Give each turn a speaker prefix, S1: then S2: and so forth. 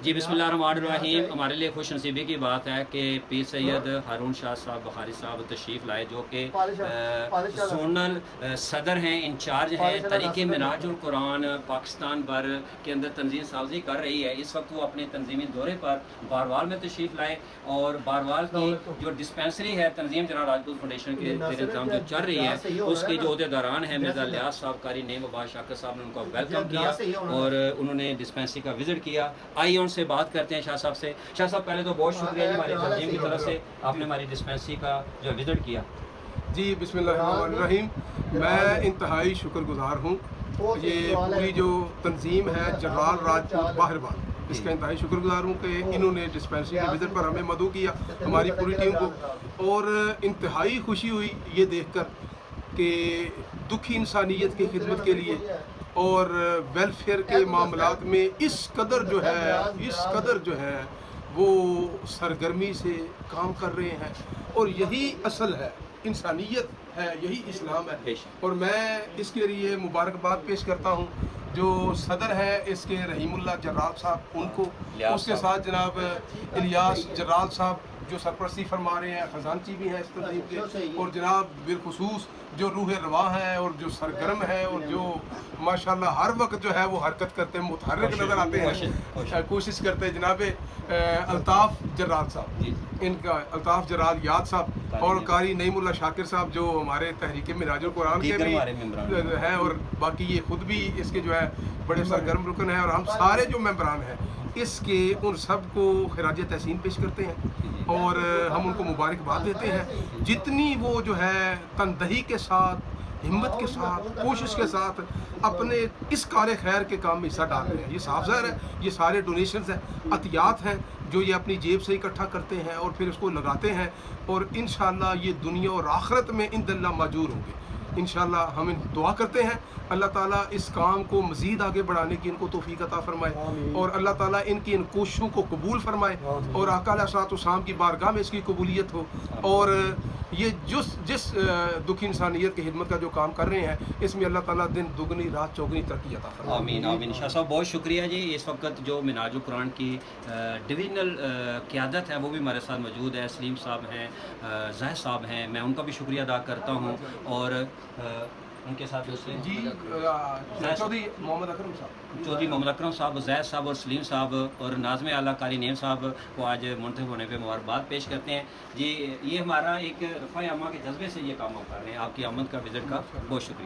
S1: جی बिस्मिल्लाहिर्रहमानिर्रहीम। हमारे लिए खुश नसीबी की बात है कि पीर सैयद हारून शाह साहब बुखारी साहब तशरीफ़ लाए, जो कि जोनल सदर हैं, इंचार्ज हैं तरीक़े मिनाजुल कुरान पाकिस्तान भर के अंदर तंजीम साजी कर रही है। इस वक्त वो अपने तंजीमी दौरे पर बारवाल में तशरीफ़ लाए और बारवाल की जो डिस्पेंसरी है तंजीम जनाब राजपूत फाउंडेशन के इंतजाम जो चल रही है, उसके जो अहदेदारान हैं मिर्ज़ा लियास साहब, कारी नेम अब्बास शाकिर साहब ने उनको वेलकम किया और उन्होंने डिस्पेंसरी का विज़िट किया। आइए उनसे बात करते हैं शाह साहब से। शाह साहब, पहले तो बहुत शुक्रिया जी हमारी तंजीम की तरफ से, आपने हमारी डिस्पेंसरी का जो विज़िट किया।
S2: जी बिस्मिल्लाहिर्रहमानिर्रहीम। मैं इंतहाई शुक्रगुजार हूँ। ये पूरी जो तंजीम है जलाल राजपूत बाहरवाल, इसका इंतहाई शुक्रगुजार हूँ कि इन्होंने डिस्पेंसरी के विज़िट पर हमें मदऊ किया, हमारी पूरी टीम को। और इंतहाई खुशी हुई ये देखकर कि दुखी इंसानियत की खिदमत के लिए और वेलफेयर के मामलात में इस कदर जो है वो सरगर्मी से काम कर रहे हैं। और यही असल है, इंसानियत है, यही इस्लाम है। और मैं इसके लिए मुबारकबाद पेश करता हूँ जो सदर है इसके रहीमुल्लाह जर्राल साहब, उनको, उसके साथ जनाब इलियास जर्राल साहब जो सरपरस्ती फरमा रहे हैं, खजानची भी हैं इस तंजीम के, और जनाब बिलखुसूस जो रूह रवा है और जो सरगर्म है और जो माशाल्लाह हर वक्त जो है वो हरकत करते हैं, मुतहर्रिक नज़र आते हैं, कोशिश करते हैं, जनाब अल्ताफ़ जर्राल साहब, इनका अल्ताफ़ जर्राल याद साहब, और कारी नईमुल्लाह शाकिर साहब जो हमारे तहरीक मिनाजुल कुरान के भी हैं, और बाकी ये खुद भी इसके जो है बड़े सरगर्म रुकन हैं। और हम सारे जो मेंबरान हैं इसके, उन सब को खिराज तहसीन पेश करते हैं और हम उनको मुबारकबाद देते हैं। जितनी वो जो है तनदही के साथ, हिम्मत के साथ, कोशिश के साथ अपने इस कार्य खैर के काम में हिस्सा डाल रहे हैं। ये साफ ज़ाहिर है, ये सारे डोनेशंस हैं, अतियात हैं जो ये अपनी जेब से इकट्ठा करते हैं और फिर उसको लगाते हैं, और इंशाअल्लाह ये दुनिया और आखिरत में इंदल्लाह माजूर होंगे। इंशाअल्लाह हम दुआ करते हैं अल्लाह ताला इस काम को मज़ीद आगे बढ़ाने की इनको तौफीक अता फरमाए और अल्लाह ताला इनकी इन कोशिशों को कबूल फरमाए और आका अलैहिस्सलाम की बारगाह में इसकी कबूलियत हो। और ये जिस दुखी इंसानियत की खिदमत का जो काम कर रहे हैं, इसमें अल्लाह ताला दिन दुगनी रात चौगनी तरक्की अता फरमाए।
S1: आमीन आमीन। शाह साहब बहुत शुक्रिया जी। इस वक्त जो मिनाजुल कुरान की डिवीजनल क़यादत है वो भी हमारे साथ मौजूद है, सलीम साहब हैं, ज़ाहिद साहब हैं, मैं उनका भी शुक्रिया अदा करता हूँ। और उनके साथ दूसरे
S2: जी चौधरी मोहम्मद अकरम साहब,
S1: ज़ैद साहब और सलीम साहब और नाज़िम आला कारी नेम साहब को आज मुंतखब होने पे मुबारकबाद पेश करते हैं जी। ये हमारा एक रफ़ा अमा के जज्बे से ये काम हम कर रहे हैं। आपकी आमद का विज़िट का बहुत शुक्रिया।